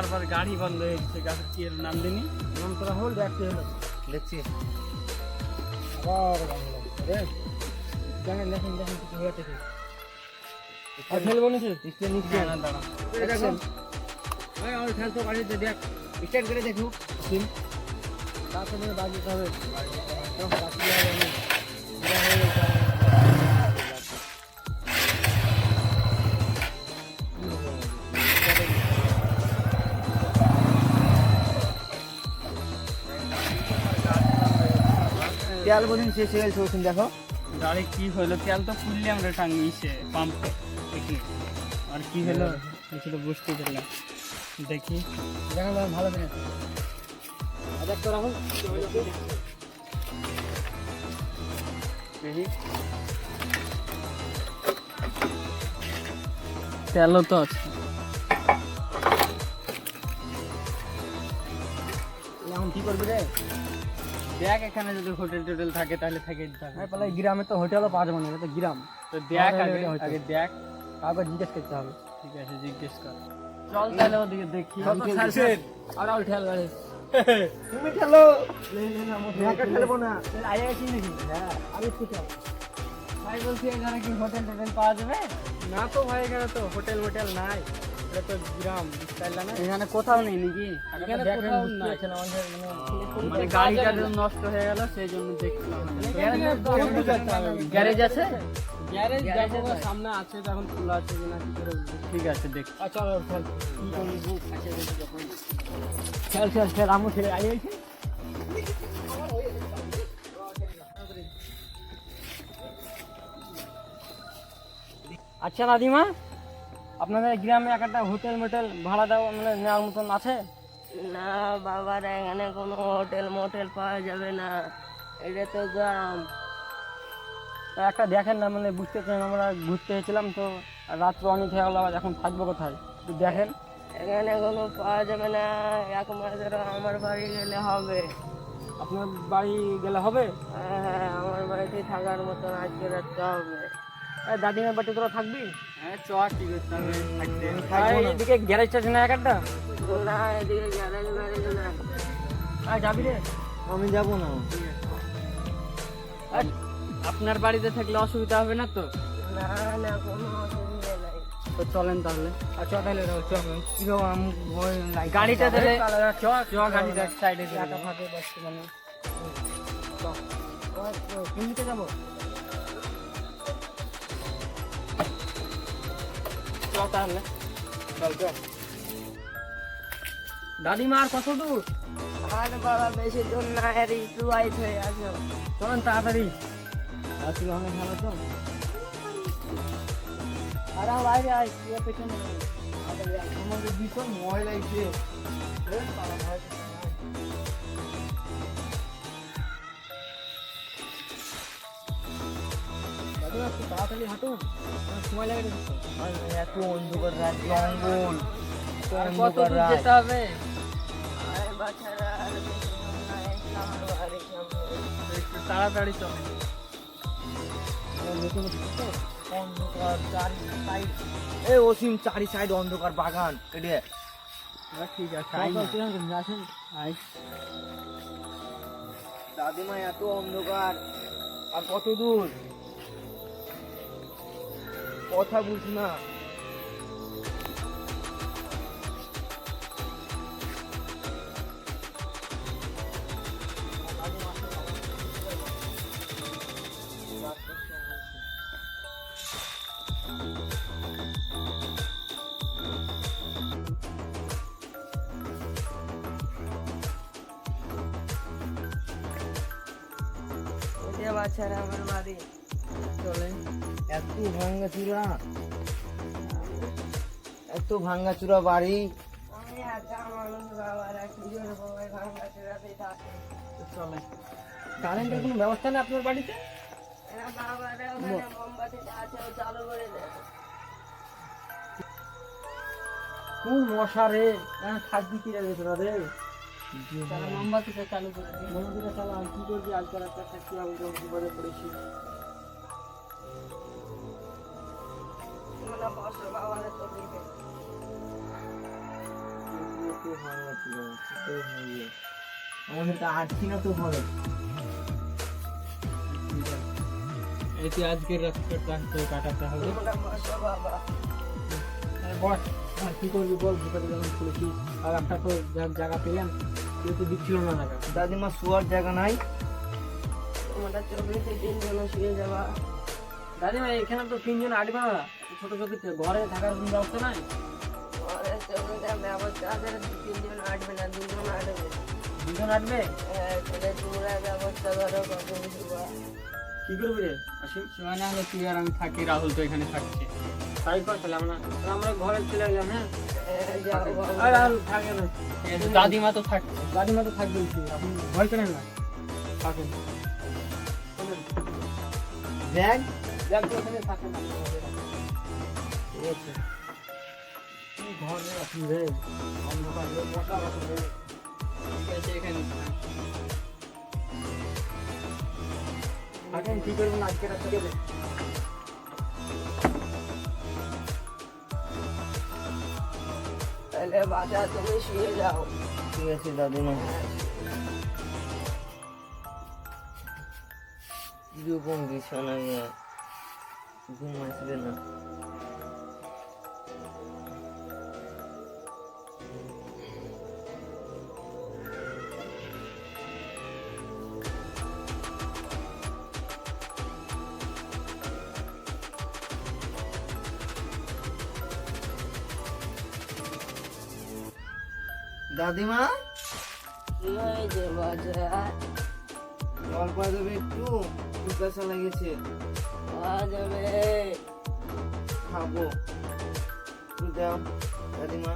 বারবার গাড়ি বন্ধ হয়ে গেছে, গাছের কি এর নাম দিনি নাম তোরা হল দেখতে হলো দেখছি। আবার বাংলা রে জানেন দেখেন দেখেন কিছু হয়েছে কি আর ফেলবো নিচে স্টে নিচে না দাঁড়া, দেখেন ভাই আমার খেলতো গাড়িতে দেখ স্টার্ট করে দেখো সিম তারপরে বাজিতে হবে তো বাকি হবে না পুরো হয়ে গেছে তেল বদিন শেষ হয়ে গেছে ওখানে দেখো গাড়ি কি হলো, তেল তো ফুললে আমরা টাঙিয়েছে পাম্প দেখি, আর কি হলো সেটা বুঝতে পারলাম। দেখি দেখো ভালো করে আচ্ছা তো রাহুল দেখি তেলও তো আছে। এখন কি করবি রে দেখ এখানে যদি হোটেল টোটেল থাকে তাহলে থেকে দিতে হবে। পালা গ্রামে তো হোটেলও পাওয়া যাবে না এটা তো গ্রাম তো দেখ আগে হয়তো। আগে দেখ। কাউকে জিজ্ঞেস করতে হবে ঠিক আছে জিজ্ঞেস কর, চল তাহলে ওদিকে দেখি। আর আউট খেল গাড়ি তুমি খেলো একা খেলবো না আগে কি নাকি হ্যাঁ আমি একটু খেল ভাই বলছি এখানে কি হোটেল টোটেল পাওয়া যাবে? না তো ভাই এখানে তো হোটেল মোটেল নাই এটা তো গ্রাম বুঝতে না এখানে কোথাও নেই নাকি? এখানে কোথাও নাই মানে গাড়িটা তো নষ্ট হয়ে গেল সেই জন্য দেখলাম। গ্যারেজ আছে? গ্যারেজ দেখো সামনে আছে তখন খোলা আছে কিনা কি করে বুঝবো ঠিক আছে দেখ। আচ্ছা খেল কি করবি বুক আছে দেখি যখন খেল খেল খেল আমু ছেড়ে আইছে আচ্ছা দাদিমা আপনাদের গ্রামে একটা হোটেল মোটেল ভাড়া দেওয়া মানে নেওয়ার মতন আছে? না বাবার এখানে কোনো হোটেল মোটেল পাওয়া যাবে না, এটা তো গ্রাম। তা একটা দেখেন না মানে বুঝতে চান আমরা ঘুরতে এসেছিলাম তো রাত্র অনেক হয়ে গেল এখন থাকবো কোথায় একটু দেখেন। এখানে কোনো পাওয়া যাবে না, একমাত্র আমার বাড়ি গেলে হবে। আপনার বাড়ি গেলে হবে? হ্যাঁ আমার বাড়িতে থাকার মতন আজকে রাখতে হবে। দাদিমার বাড়িতে তোরা থাকবি? হ্যাঁ চ কি করতে হবে থাকতে। এদিকে গ্যারেজটা আছে না একটা? না এদিকে গ্যারেজ ম্যারেজ না। যাবি রে? আমি যাবো না। আপনার বাড়িতে থাকলে অসুবিধা হবে না তো? না না কোনো অসুবিধা নাই। তো চলেন তাহলে। আচ্ছা তাহলে গাড়িটা তাহলে চ গাড়িটা সাইডে একা ফাঁকে বসতে মানে কোন দিকে যাবো? চ তাহলে। চল চল। দাদিমা আর কত দূর? আর বাবা বেশি দূর না, আর একটু আইস হয়ে আসো। চলেন তাড়াতাড়ি আসলে অনেক ভালো তো আর বাইরে আয় তুই পেছনে আমাকে ভীষণ ভয় লাগছে তাড়াতাড়ি হাঁটুন সময় লাগে এত অন্ধকার রাত জঙ্গল কত দূর যেতে হবে? আর বাচ্চারা আর বেশি দূর না, এই আমার বাড়ি সামনে। একটু তাড়াতাড়ি চল। অন্ধকার চারি সাইড এ অসীম চারি সাইড অন্ধকার বাগান এটা ঠিক আছে আসেন আই। দাদিমা এত অন্ধকার আর কত দূর কথা বুঝ না ওই যে বাচ্চারা আমার বাড়ি। চলেন এত ভাঙ্গাচুরা বাড়ি আমি একা মানুষ, বাবারা কি করে বাবাই ভাঙা চূড়াতেই থাকে। চলে। কারেন্টের কোনো ব্যবস্থা নেই আপনার বাড়িতে? এরা বাবারা ওখানে মোমবাতিটা আছে, ও চালু করে দেয়। কোন মশা রে থাকবি কি রে তোরা রে তাহলে মোমবাতিটা চালু করে দিই। মনোদিকে চালা আর কি করবি আজকাল একটা থাকতে আমি তো বিপদে পড়েছি তোমরা বসো, বাবারা তো দিবে। তো ভালো লাগছে আমাদের তো আটছি না তো ভালো। এটি আজকের রাস্তাটা তো কাটাতে হবে। বাবা বস কি করবি বল, ভিতরে যখন খুলেছিস আর একটা তো জায়গা পেলাম, কেউ তো দিচ্ছিল না জায়গা। দাদিমা শোয়ার জায়গা নাই। তোমরা 24-3 জন শুয়ে যাবা। দাদিমা এখানে তো 3 জন আটবে না, ছোট ছোট ঘরে থাকার কোনো ব্যবস্থা নাই। ঘরে চলে যাবে আবার তাদের 3 জন আটবে না, 2 জন আটবে। 2 জন আটবে? হ্যাঁ, তাহলে তোমরা ব্যবস্থা করো কত শুবা। কি করবি রে আসিম? মানে হলো তুই আর আমি থাকি, রাহুল তো এখানে থাকছে। তাই কর তাহলে আমরা ঘরে চলে গেলাম। হ্যাঁ যাও বাবা। আর আর থাকে না, দাদিমা তো থাকছে। দাদিমা তো থাকবে, আপনি ভয় করেন না, থাকুন। ব্যাগ ব্যাগ তো ওখানে থাকে না, ঠিক আছে। কি ঘরে আছি রে, অন্ধকার রে, মশা আছে রে। ঠিক আছে, এখানে থাক। থাকেন, কি করবেন আজকে রাত থেকে? তাহলে বাচ্চা তুমি শুয়ে যাও। ঠিক আছে দাদিমা। কিরকম বিছানায় ঘুম আসবে না। দাদিমা কি হয়েছে বাচ্চা? জল পাওয়া যাবে একটু? পিপাসা লেগেছে, পাওয়া যাবে। খাবো, একটু দাও দাদিমা।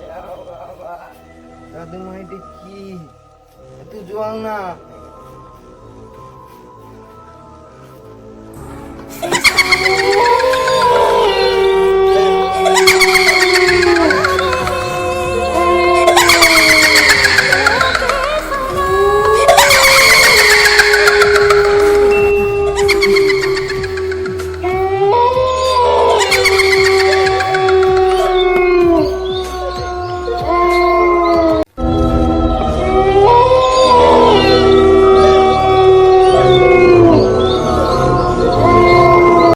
যাও বাবা। দাদিমা এটা কি? এত জল না।